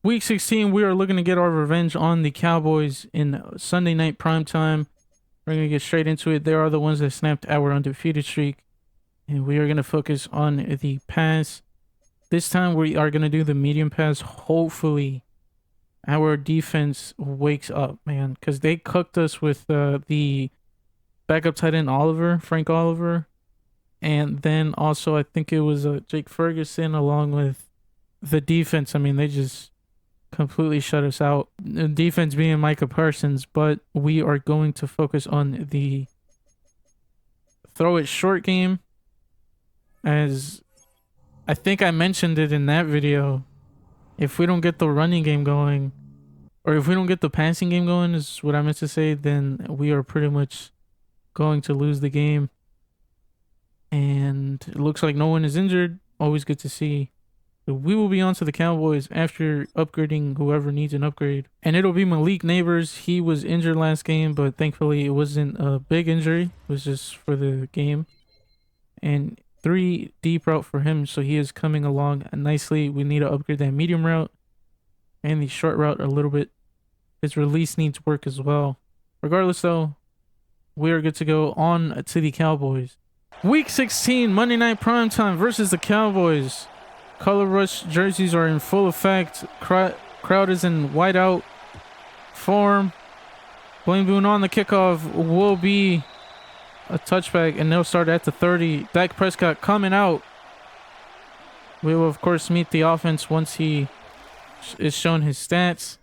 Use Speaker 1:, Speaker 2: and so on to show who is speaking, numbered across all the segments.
Speaker 1: Week 16, we are looking to get our revenge on the Cowboys in Sunday night primetime. We're going to get straight into it. They are the ones that snapped our undefeated streak. And we are going to focus on the pass. This time we are going to do the medium pass. Hopefully our defense wakes up, man. Because they cooked us with the backup tight end Frank Oliver. And then also I think it was Jake Ferguson along with the defense. I mean, they just completely shut us out. The defense being Micah Parsons, but we are going to focus on the throw it short game. As I think I mentioned it in that video, if we don't get the running game going, or if we don't get the passing game going, is what I meant to say, then we are pretty much going to lose the game. And it looks like no one is injured. Always good to see. We will be on to the Cowboys after upgrading whoever needs an upgrade. And it'll be Malik Neighbors. He was injured last game, but thankfully it wasn't a big injury. It was just for the game. And 3 deep route for him, so he is coming along nicely. We need to upgrade that medium route and the short route a little bit. His release needs work as well. Regardless though, we are good to go on to the Cowboys. Week 16, Monday Night Primetime versus the Cowboys. Color rush jerseys are in full effect. Crowd is in whiteout form. Blaine Boone on the kickoff will be a touchback, and they'll start at the 30. Dak Prescott coming out. We will, of course, meet the offense once he is shown his stats.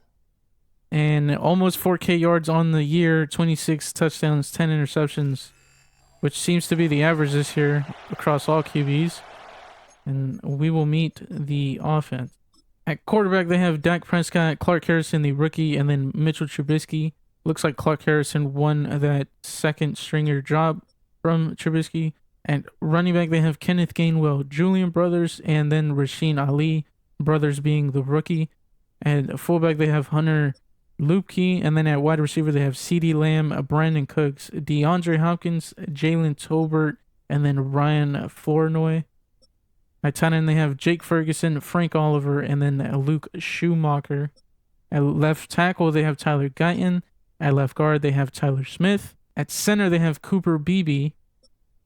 Speaker 1: And almost 4K yards on the year, 26 touchdowns, 10 interceptions, which seems to be the average this year across all QBs. And we will meet the offense. At quarterback, they have Dak Prescott, Clark Harrison, the rookie, and then Mitchell Trubisky. Looks like Clark Harrison won that second stringer job from Trubisky. And running back, they have Kenneth Gainwell, Julian Brothers, and then Rasheen Ali, Brothers being the rookie. And fullback, they have Hunter Lupke. And then at wide receiver, they have CeeDee Lamb, Brandon Cooks, DeAndre Hopkins, Jalen Tolbert, and then Ryan Flournoy. At tight end, they have Jake Ferguson, Frank Oliver, and then Luke Schumacher. At left tackle, they have Tyler Guyton. At left guard, they have Tyler Smith. At center, they have Cooper Beebe.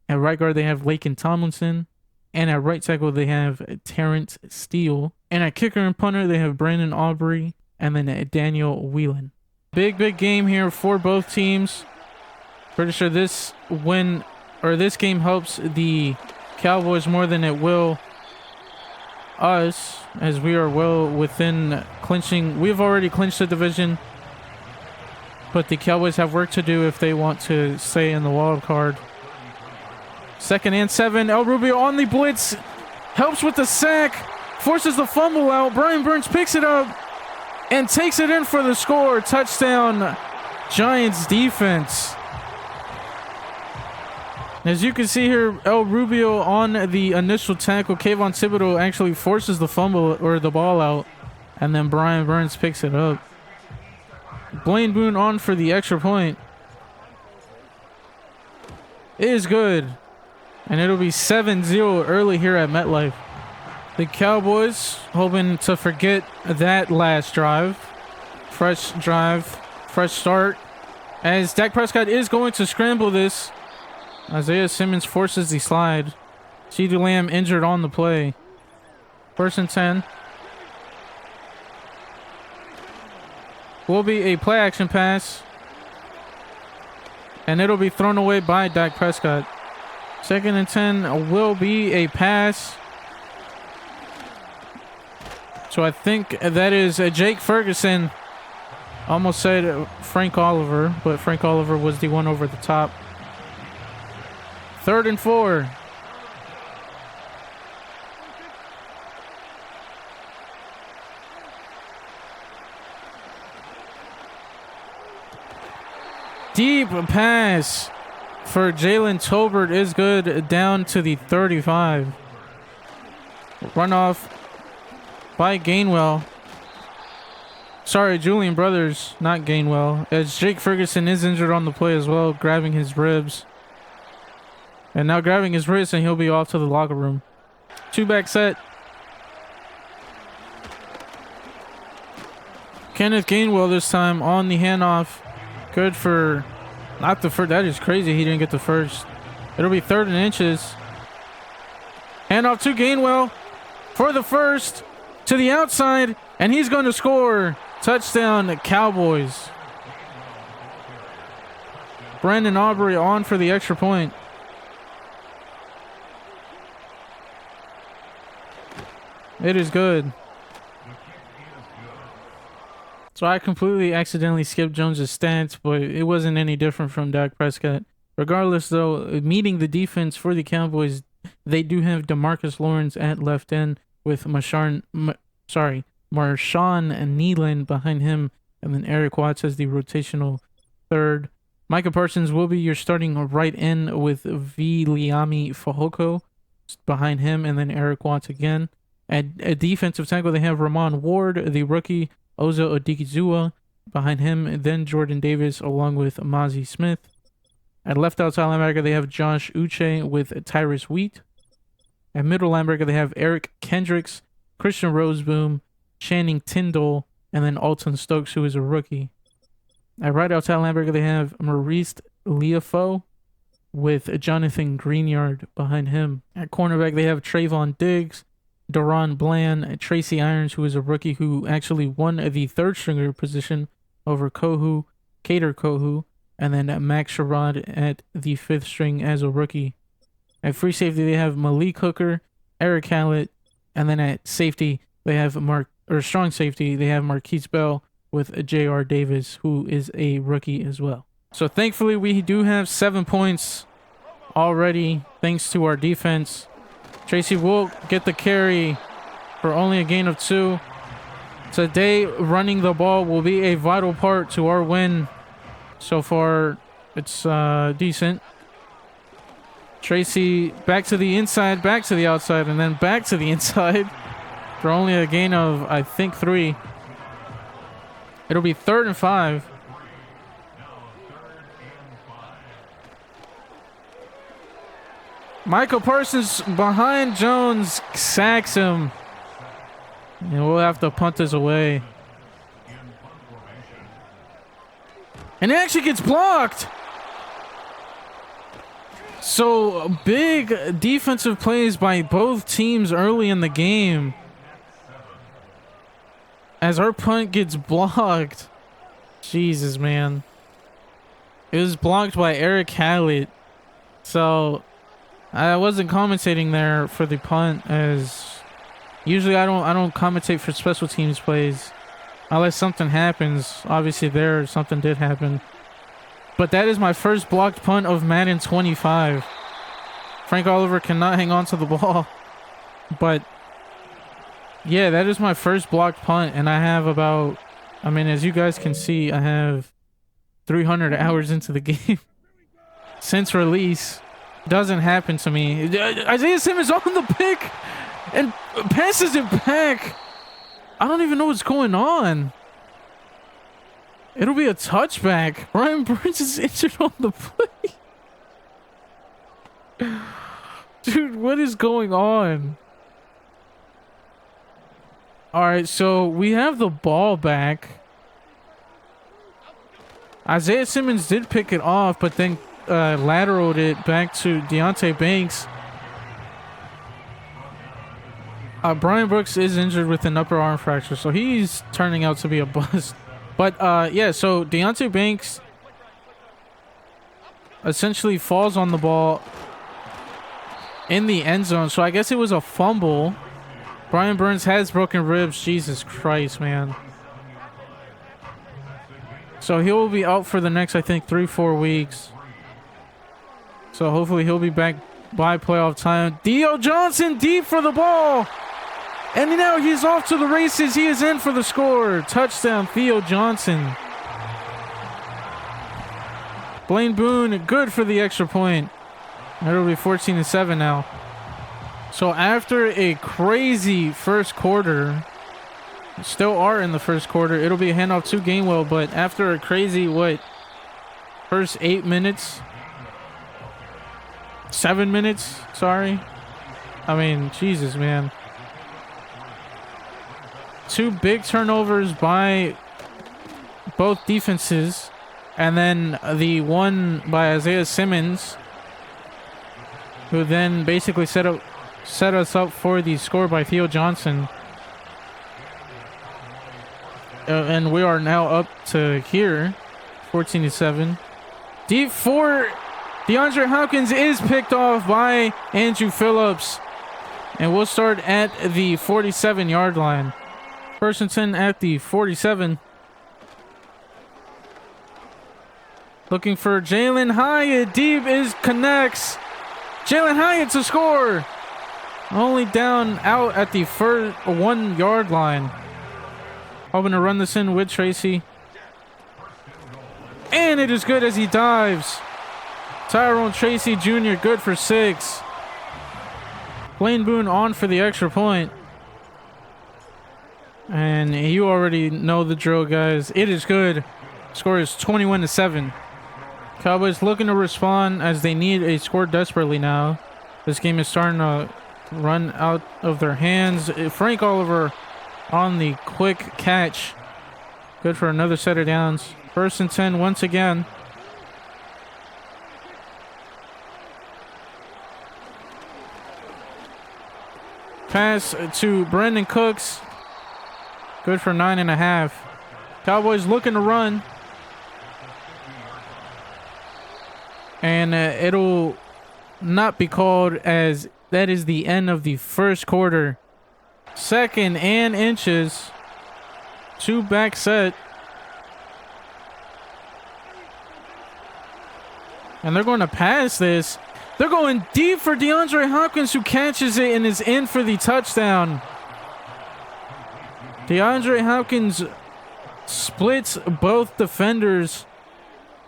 Speaker 1: At right guard, they have Laken Tomlinson. And at right tackle, they have Terrence Steele. And at kicker and punter, they have Brandon Aubrey. And then Daniel Whelan. Big game here for both teams. Pretty sure this game helps the Cowboys more than it will us, as we are well within clinching. We've already clinched the division, but the Cowboys have work to do if they want to stay in the wild card. 2nd and 7. El Rubio on the blitz, helps with the sack, forces the fumble out. Brian Burns picks it up and takes it in for the score. Touchdown, Giants defense. As you can see here, El Rubio on the initial tackle. Kayvon Thibodeau actually forces the fumble or the ball out, and then Brian Burns picks it up. Blaine Boone on for the extra point. It is good, and it'll be 7-0 early here at MetLife. The Cowboys hoping to forget that last drive. Fresh drive, fresh start. As Dak Prescott is going to scramble this. Isaiah Simmons forces the slide. CeeDee Lamb injured on the play. 1st and 10. Will be a play action pass. And it'll be thrown away by Dak Prescott. 2nd and 10 will be a pass. So I think that is Jake Ferguson. Almost said Frank Oliver, but Frank Oliver was the one over the top. 3rd and 4. Deep pass for Jalen Tolbert is good down to the 35. Runoff by Gainwell. Sorry, Julian Brothers, not Gainwell. As Jake Ferguson is injured on the play as well, grabbing his ribs. And now grabbing his wrist, and he'll be off to the locker room. 2-back set. Kenneth Gainwell this time on the handoff. Good for not the first. That is crazy. He didn't get the first. It'll be 3rd and inches. Handoff to Gainwell for the first to the outside, and he's going to score. Touchdown, Cowboys. Brandon Aubrey on for the extra point. It is good. So I completely accidentally skipped Jones's stats, but it wasn't any different from Dak Prescott. Regardless, though, meeting the defense for the Cowboys, they do have DeMarcus Lawrence at left end with Marshawn Nealon behind him, and then Eric Watts as the rotational third. Micah Parsons will be your starting right end with Viliami Fehoko behind him, and then Eric Watts again. At defensive tackle, they have Ramon Ward, the rookie, Ozo Odigizua behind him, and then Jordan Davis along with Mozzie Smith. At left outside linebacker, they have Josh Uche with Tyrus Wheat. At middle linebacker, they have Eric Kendricks, Christian Roseboom, Channing Tindall, and then Alton Stokes, who is a rookie. At right outside linebacker, they have Maurice Leafo with Jonathan Greenyard behind him. At cornerback, they have Trayvon Diggs, Deron Bland, Tracy Irons, who is a rookie who actually won the third stringer position over Cater Kohu, and then Max Sherrod at the 5th string as a rookie. At free safety, they have Malik Hooker, Eric Hallett, and then at safety, they have strong safety, they have Marquise Bell with J.R. Davis, who is a rookie as well. So thankfully, we do have 7 points already, thanks to our defense. Tracy will get the carry for only a gain of 2. Today, running the ball will be a vital part to our win. So far, it's decent. Tracy back to the inside, back to the outside, and then back to the inside for only a gain of, I think, 3. It'll be 3rd and 5. Michael Parsons behind Jones, sacks him. And we'll have to punt this away. And it actually gets blocked. So big defensive plays by both teams early in the game. As our punt gets blocked. Jesus, man. It was blocked by Eric Hallett. So I wasn't commentating there for the punt, as usually I don't commentate for special teams plays unless something happens. Obviously something did happen. But that is my first blocked punt of Madden 25. Frank Oliver cannot hang on to the ball. But yeah, that is my first blocked punt, and I have about, I mean, as you guys can see, I have 300 hours into the game since release. Doesn't happen to me. Isaiah Simmons on the pick and passes it back. I don't even know what's going on. It'll be a touchback. Brian Burns is injured on the play. Dude, what is going on? All right, so we have the ball back. Isaiah Simmons did pick it off, but then lateraled it back to Deontay Banks. Brian Brooks is injured with an upper arm fracture, so he's turning out to be a bust. But yeah, so Deontay Banks essentially falls on the ball in the end zone. So I guess it was a fumble. Brian Burns has broken ribs. Jesus Christ, man. So he'll be out for the next, I think, 3-4 weeks. So hopefully he'll be back by playoff time. Theo Johnson deep for the ball. And now he's off to the races. He is in for the score. Touchdown, Theo Johnson. Blaine Boone, good for the extra point. It'll be 14-7 now. So after a crazy first quarter, still are in the first quarter, it'll be a handoff to Gainwell, but after a crazy, first 8 minutes? 7 minutes, sorry. I mean, Jesus, man. 2 big turnovers by both defenses. And then the one by Isaiah Simmons, who then basically set us up for the score by Theo Johnson. And we are now up to here, 14-7. Deep for DeAndre Hopkins is picked off by Andrew Phillips. And we'll start at the 47-yard line. 1st and 10 at the 47. Looking for Jalen Hyatt. Deep connects. Jalen Hyatt to score. Only down out at the 1-yard line. Hoping to run this in with Tracy. And it is good as he dives. Tyrone Tracy Jr. good for 6. Blaine Boone on for the extra point. And you already know the drill, guys. It is good. Score is 21-7. Cowboys looking to respond as they need a score desperately now. This game is starting to run out of their hands. Frank Oliver on the quick catch. Good for another set of downs. 1st and 10 once again. Pass to Brandon Cooks. Good for 9.5. Cowboys looking to run. And it'll not be called, as that is the end of the first quarter. 2nd and inches. 2 back set. And they're going to pass this. They're going deep for DeAndre Hopkins, who catches it and is in for the touchdown. DeAndre Hopkins splits both defenders.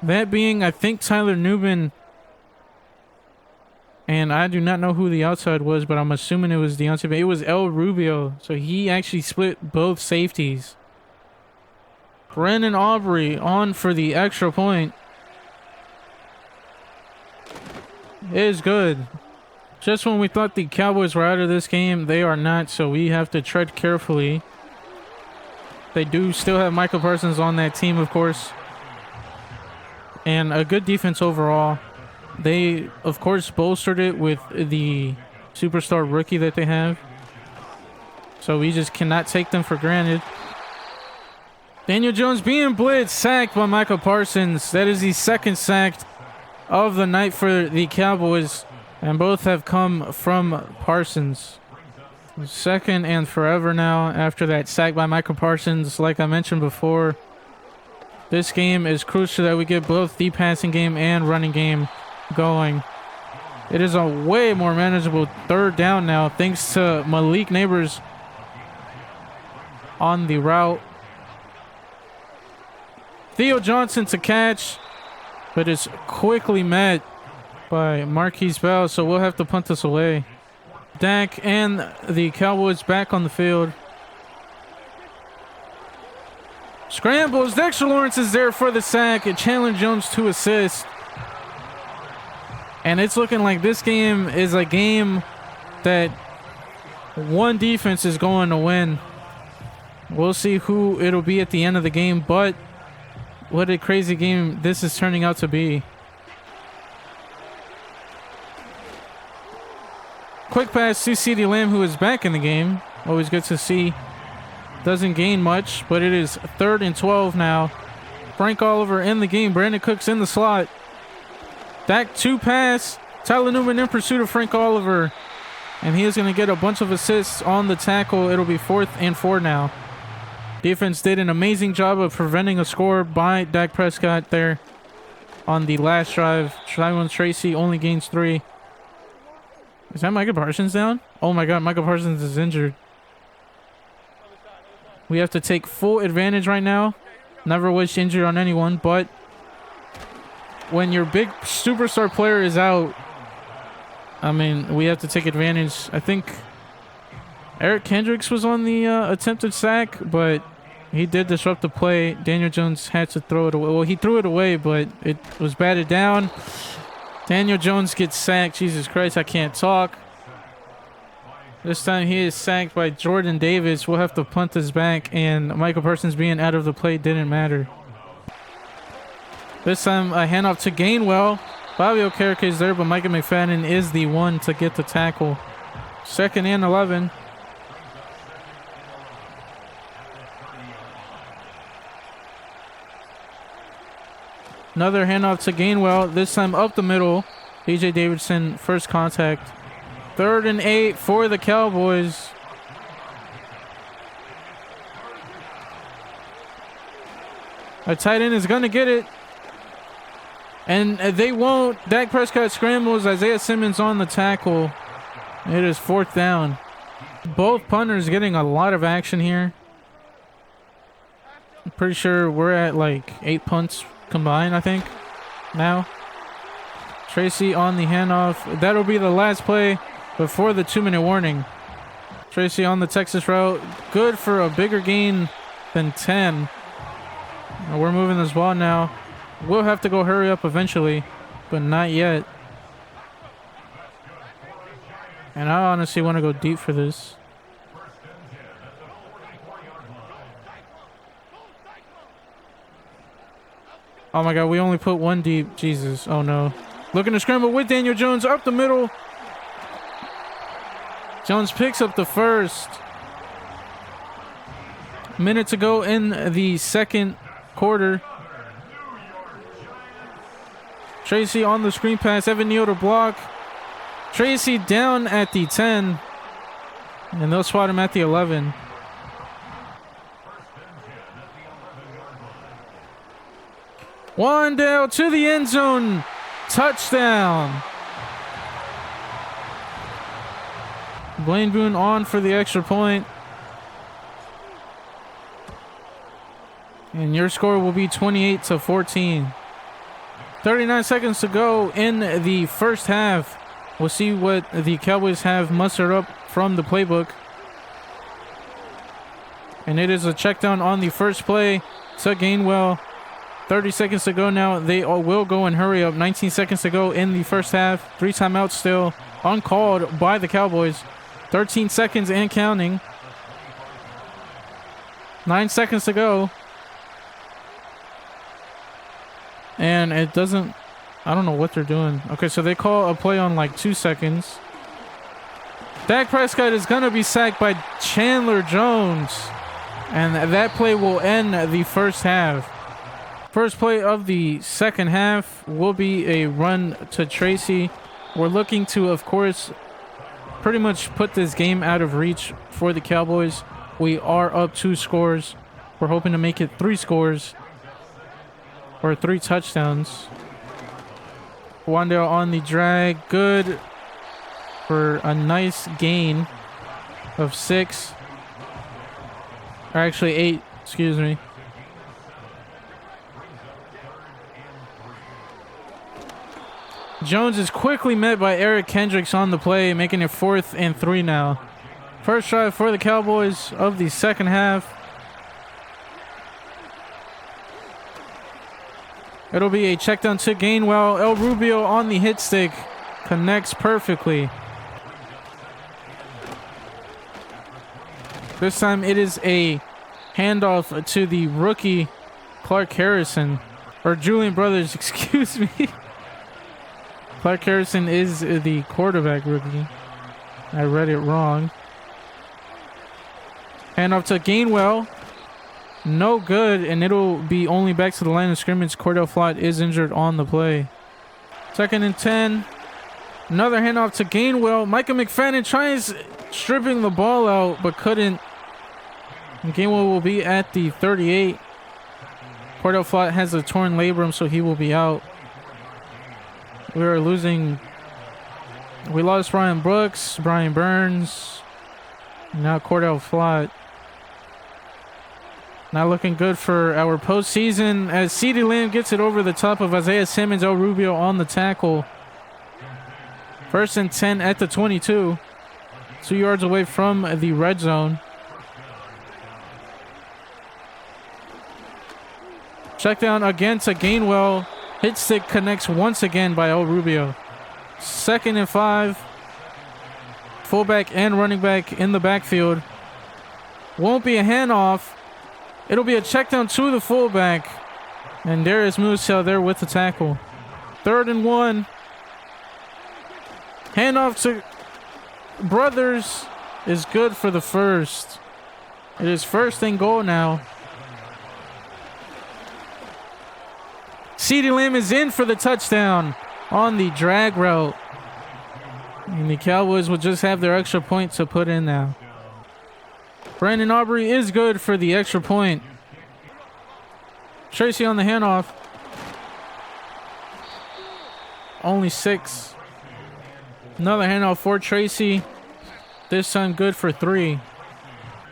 Speaker 1: That being, I think, Tyler Newman. And I do not know who the outside was, but I'm assuming it was Deontay. But it was El Rubio. So he actually split both safeties. Brandon Aubrey on for the extra point. It is good. Just when we thought the Cowboys were out of this game, they are not. So we have to tread carefully. They do still have Michael Parsons on that team, of course. And a good defense overall. They, of course, bolstered it with the superstar rookie that they have. So we just cannot take them for granted. Daniel Jones being blitzed, sacked by Michael Parsons. That is the 2nd sack of the night for the Cowboys. And both have come from Parsons. 2nd and forever now after that sack by Michael Parsons. Like I mentioned before, this game is crucial that we get both the passing game and running game going. It is a way more manageable 3rd down now, thanks to Malik Neighbors on the route. Theo Johnson to catch, but it's quickly met by Marquise Bell, so we'll have to punt this away. DAK and the Cowboys back on the field. Scrambles. Dexter Lawrence is there for the sack. And Chandler Jones to assist. And it's looking like this game is a game that one defense is going to win. We'll see who it'll be at the end of the game, but what a crazy game this is turning out to be. Quick pass to CeeDee Lamb, who is back in the game. Always good to see. Doesn't gain much, but it is 3rd and 12 now. Frank Oliver in the game. Brandon Cooks in the slot. DAK 2 pass. Tyler Newman in pursuit of Frank Oliver. And he is going to get a bunch of assists on the tackle. It'll be 4th and 4 now. Defense did an amazing job of preventing a score by Dak Prescott there on the last drive. Tyrone Tracy only gains 3. Is that Michael Parsons down? Oh my God, Michael Parsons is injured. We have to take full advantage right now. Never wish injury on anyone, but when your big superstar player is out, I mean, we have to take advantage. I think Eric Kendricks was on the attempted sack, but he did disrupt the play. Daniel Jones had to throw it away. Well, he threw it away, but it was batted down. Daniel Jones gets sacked. Jesus Christ, I can't talk. This time he is sacked by Jordan Davis. We'll have to punt this back, and Michael Parsons being out of the play didn't matter. This time a handoff to Gainwell. Bobby Okereke is there, but Micah McFadden is the one to get the tackle. 2nd and 11. Another handoff to Gainwell, this time up the middle. DJ Davidson, first contact. 3rd and 8 for the Cowboys. A tight end is going to get it. And they won't. Dak Prescott scrambles. Isaiah Simmons on the tackle. It is 4th down. Both punters getting a lot of action here. I'm pretty sure we're at like 8 punts combined, I think, now. Tracy on the handoff. That'll be the last play before the 2-minute warning. Tracy on the Texas route. Good for a bigger gain than 10. We're moving this ball now. We'll have to go hurry up eventually, but not yet. And I honestly want to go deep for this. Oh my God, we only put 1 deep. Jesus, oh no. Looking to scramble with Daniel Jones up the middle. Jones picks up the first. Minute to go in the 2nd quarter. Tracy on the screen pass. Evan Neal to block. Tracy down at the 10. And they'll spot him at the 11. Wandale to the end zone. Touchdown. Blaine Boone on for the extra point. And your score will be 28-14. 39 seconds to go in the first half. We'll see what the Cowboys have mustered up from the playbook. And it is a check down on the first play to Gainwell. 30 seconds to go now. They will go and hurry up. 19 seconds to go in the first half. 3 timeouts still uncalled by the Cowboys. 13 seconds and counting. 9 seconds to go. And it doesn't, I don't know what they're doing. Okay, so they call a play on like 2 seconds. Dak Prescott is going to be sacked by Chandler Jones. And that play will end the first half. First play of the second half will be a run to Tracy. We're looking to, of course, pretty much put this game out of reach for the Cowboys. We are up 2 scores. We're hoping to make it 3 scores. Or 3 touchdowns. Wandale on the drag. Good for a nice gain of 6. Or actually 8, excuse me. Jones is quickly met by Eric Kendricks on the play, making it 4th and 3 now. First drive for the Cowboys of the second half. It'll be a check down to Gainwell. El Rubio on the hit stick. Connects perfectly. This time it is a handoff to the rookie Clark Harrison. Or Julian Brothers, excuse me. Clark Harrison is the quarterback rookie. I read it wrong. Handoff to Gainwell. No good, and it'll be only back to the line of scrimmage. Cordell Flott is injured on the play. 2nd and 10. Another handoff to Gainwell. Micah McFadden tries stripping the ball out, but couldn't. And Gainwell will be at the 38. Cordell Flott has a torn labrum, so he will be out. We are losing. We lost Ryan Brooks, Brian Burns, now Cordell Flott. Not looking good for our postseason as CeeDee Lamb gets it over the top of Isaiah Simmons. El Rubio on the tackle. 1st and 10 at the 22. 2 yards away from the red zone. Check down again to Gainwell. Hit stick connects once again by El Rubio. 2nd and 5. Fullback and running back in the backfield. Won't be a handoff. It'll be a check down to the fullback. And there is Musel there with the tackle. 3rd and 1. Handoff to Brothers is good for the first. It is 1st and goal now. CeeDee Lamb is in for the touchdown on the drag route. And the Cowboys will just have their extra point to put in now. Brandon Aubrey is good for the extra point. Tracy on the handoff. Only 6. Another handoff for Tracy. This time good for 3.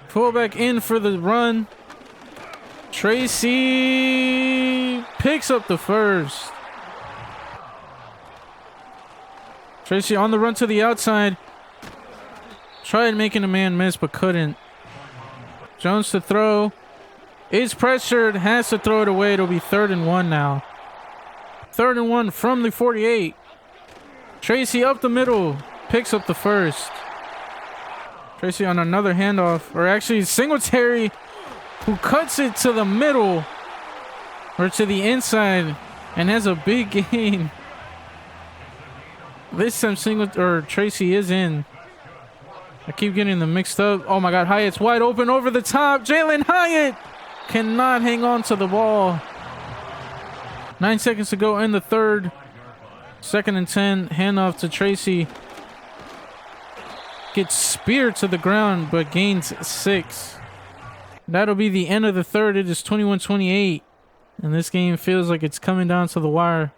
Speaker 1: Fullback in for the run. Tracy picks up the first. Tracy on the run to the outside. Tried making a man miss, but couldn't. Jones to throw. Is pressured. Has to throw it away. It'll be 3rd and 1 now. 3rd and 1 from the 48. Tracy up the middle. Picks up the first. Tracy on another handoff. Or actually Singletary, who cuts it to the middle. Or to the inside. And has a big gain. This time Tracy is in. I keep getting them mixed up. Oh my God, Hyatt's wide open over the top. Jalen Hyatt cannot hang on to the ball. 9 seconds to go in the 3rd. 2nd and 10. Handoff to Tracy. Gets speared to the ground, but gains 6. That'll be the end of the 3rd. It is 21-28. And this game feels like it's coming down to the wire.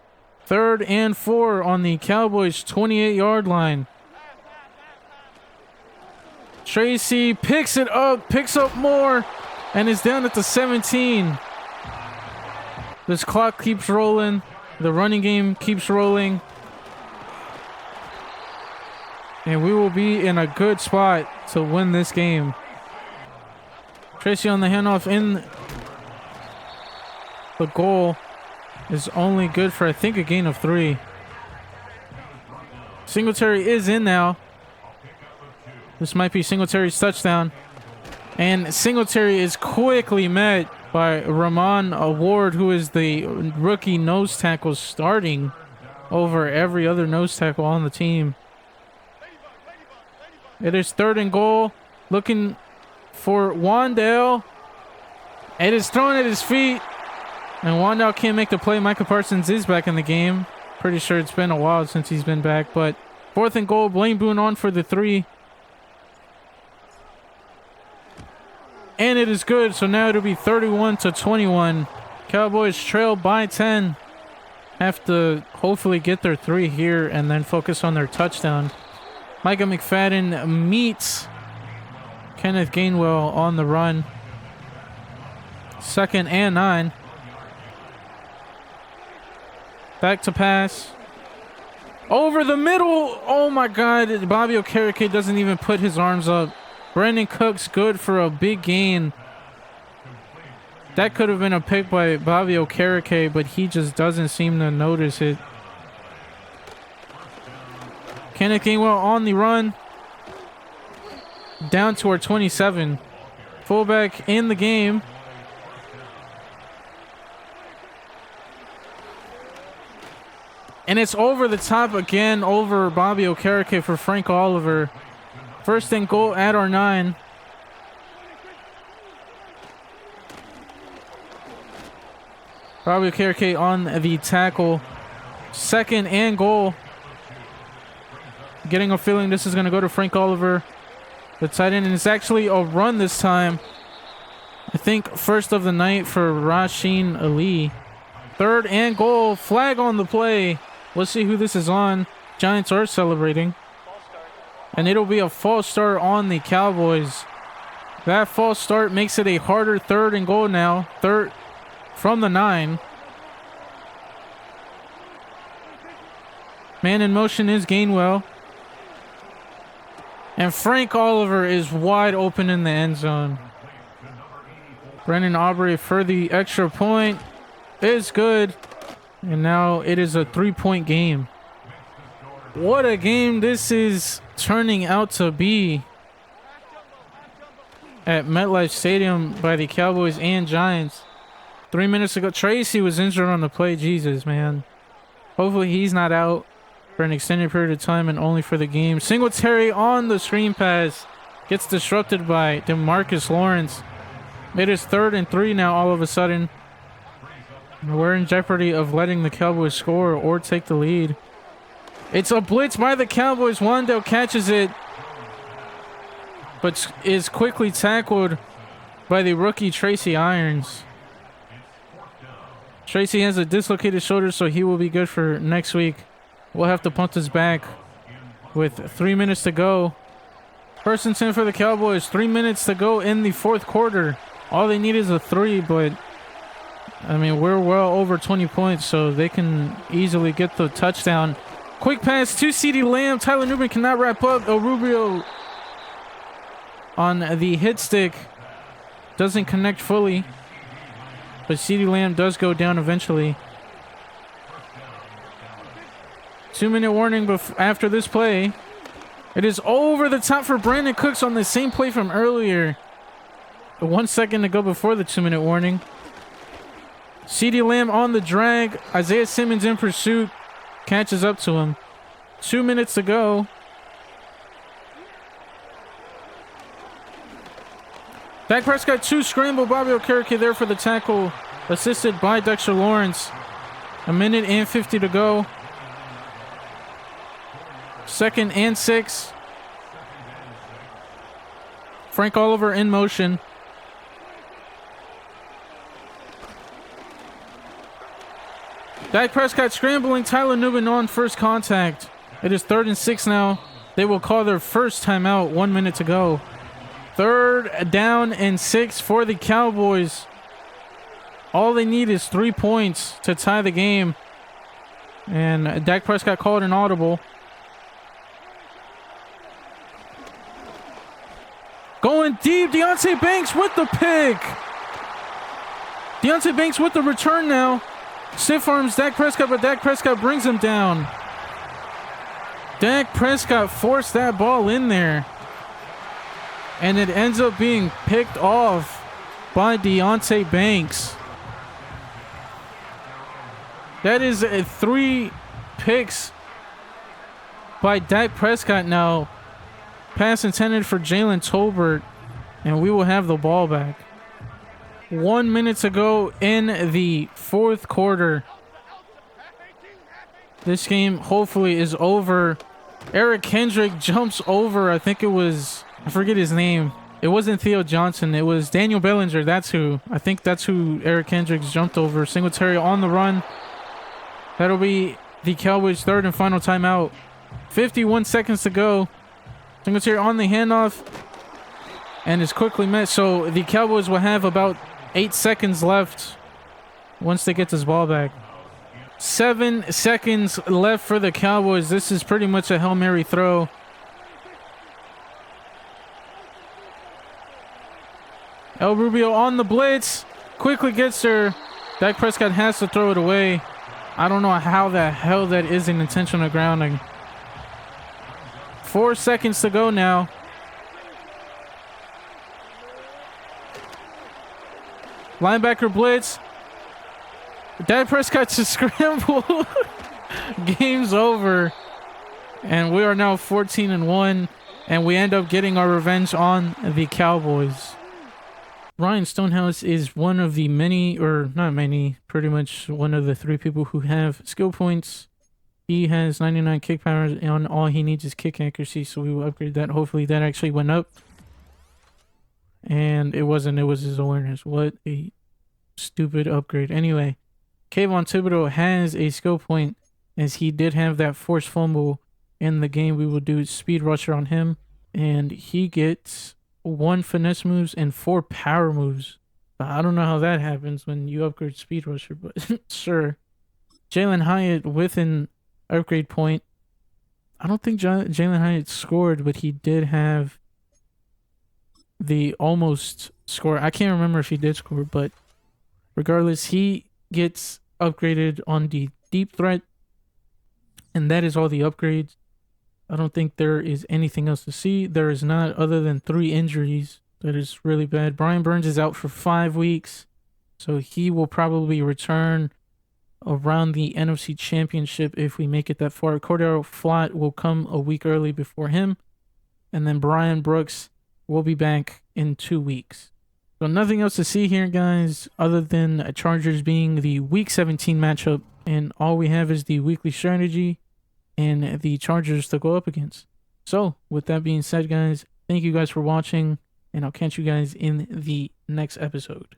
Speaker 1: 3rd and 4 on the Cowboys' 28-yard line. Tracy picks it up, picks up more, and is down at the 17. This clock keeps rolling. The running game keeps rolling. And we will be in a good spot to win this game. Tracy on the handoff in the goal. Is only good for, I think, a gain of 3. Singletary is in now. This might be Singletary's touchdown. And Singletary is quickly met by Ramon Ward, who is the rookie nose tackle starting over every other nose tackle on the team. It is 3rd and goal. Looking for Wandale. It is thrown at his feet. And Wandale can't make the play. Micah Parsons is back in the game. Pretty sure it's been a while since he's been back. But 4th and goal. Blaine Boone on for the 3. And it is good. So now it'll be 31-21. Cowboys trail by 10. Have to hopefully get their 3 here and then focus on their touchdown. Micah McFadden meets Kenneth Gainwell on the run. 2nd and 9. Back to pass. Over the middle. Oh my God. Bobby Okereke doesn't even put his arms up. Brandon Cooks good for a big gain. That could have been a pick by Bobby Okereke, but he just doesn't seem to notice it. Kenneth Gainwell on the run. Down to our 27. Fullback in the game. And it's over the top again, over Bobby Okereke for Frank Oliver. 1st and goal at our 9. Bobby Okereke on the tackle. 2nd and goal. Getting a feeling this is going to go to Frank Oliver, the tight end. And it's actually a run this time. I think 1st of the night for Rasheen Ali. 3rd and goal. Flag on the play. Let's see who this is on. Giants are celebrating. And it'll be a false start on the Cowboys. That false start makes it a harder 3rd and goal now. 3rd from the 9. Man in motion is Gainwell. And Frank Oliver is wide open in the end zone. Brandon Aubrey for the extra point is good. And now it is a 3-point game. What a game this is turning out to be at MetLife Stadium by the Cowboys and Giants. 3 minutes ago. Tracy was injured on the play. Jesus, man. Hopefully he's not out for an extended period of time and only for the game. Singletary on the screen pass. Gets disrupted by DeMarcus Lawrence. It is 3rd and 3 now all of a sudden. We're in jeopardy of letting the Cowboys score or take the lead. It's a blitz by the Cowboys. Wandale catches it, but is quickly tackled by the rookie Tracy Irons. Tracy has a dislocated shoulder, so he will be good for next week. We'll have to punt this back with 3 minutes to go. 1st and 10 for the Cowboys. 3 minutes to go in the 4th quarter. All they need is a 3, but I mean, we're well over 20 points, so they can easily get the touchdown. Quick pass to CeeDee Lamb. Tyler Newman cannot wrap up. El Rubio on the hit stick doesn't connect fully, but CeeDee Lamb does go down eventually. 2-minute warning after this play. It is over the top for Brandon Cooks on the same play from earlier. 1 second to go before the 2-minute warning. CeeDee Lamb on the drag. Isaiah Simmons in pursuit. Catches up to him. 2 minutes to go. Dak Prescott 2 scramble. Bobby Okereke there for the tackle. Assisted by Dexter Lawrence. 1 minute and 50 to go. 2nd and 6. Frank Oliver in motion. Dak Prescott scrambling. Tyler Newman on first contact. It is 3rd and 6 now. They will call their first timeout. 1 minute to go. 3rd down and 6 for the Cowboys. All they need is 3 points to tie the game. And Dak Prescott called an audible. Going deep. Deonte Banks with the pick. Deonte Banks with the return now. Stiff arms Dak Prescott, but Dak Prescott brings him down. Dak Prescott forced that ball in there. And it ends up being picked off by Deonte Banks. That is 3 picks by Dak Prescott now. Pass intended for Jalen Tolbert. And we will have the ball back. 1 minute to go in the 4th quarter. This game hopefully is over. Eric Kendrick jumps over. I think it was, I forget his name. It wasn't Theo Johnson. It was Daniel Bellinger. That's who. I think that's who Eric Kendricks jumped over. Singletary on the run. That'll be the Cowboys' 3rd and final timeout. 51 seconds to go. Singletary on the handoff. And is quickly met. So the Cowboys will have about 8 seconds left once they get this ball back. 7 seconds left for the Cowboys. This is pretty much a Hail Mary throw. El Rubio on the blitz. Quickly gets there. Dak Prescott has to throw it away. I don't know how the hell that is an intentional grounding. 4 seconds to go now. Linebacker blitz. Dak Prescott to scramble. Game's over. And we are now 14-1. And we end up getting our revenge on the Cowboys. Ryan Stonehouse is one of the many, or not many, pretty much one of the 3 people who have skill points. He has 99 kick power, and all he needs is kick accuracy, so we will upgrade that. Hopefully that actually went up. And it wasn't, it was his awareness. What a stupid upgrade. Anyway, Kayvon Thibodeau has a skill point, as he did have that forced fumble in the game. We will do speed rusher on him, and he gets 1 finesse moves and 4 power moves. I don't know how that happens when you upgrade speed rusher, but sure. Jalen Hyatt with an upgrade point. I don't think Jalen Hyatt scored, but he did have the almost score. I can't remember if he did score, but regardless, he gets upgraded on the deep threat, and that is all the upgrades. I don't think there is anything else to see. There is not, other than 3 injuries. That is really bad. Brian Burns is out for 5 weeks, So he will probably return around the NFC Championship if we make it that far. Cordero Flott will come a week early before him. And then Brian Brooks will be back in 2 weeks. So nothing else to see here, guys, other than Chargers being the Week 17 matchup. And all we have is the weekly strategy and the Chargers to go up against. So with that being said, guys, thank you guys for watching. And I'll catch you guys in the next episode.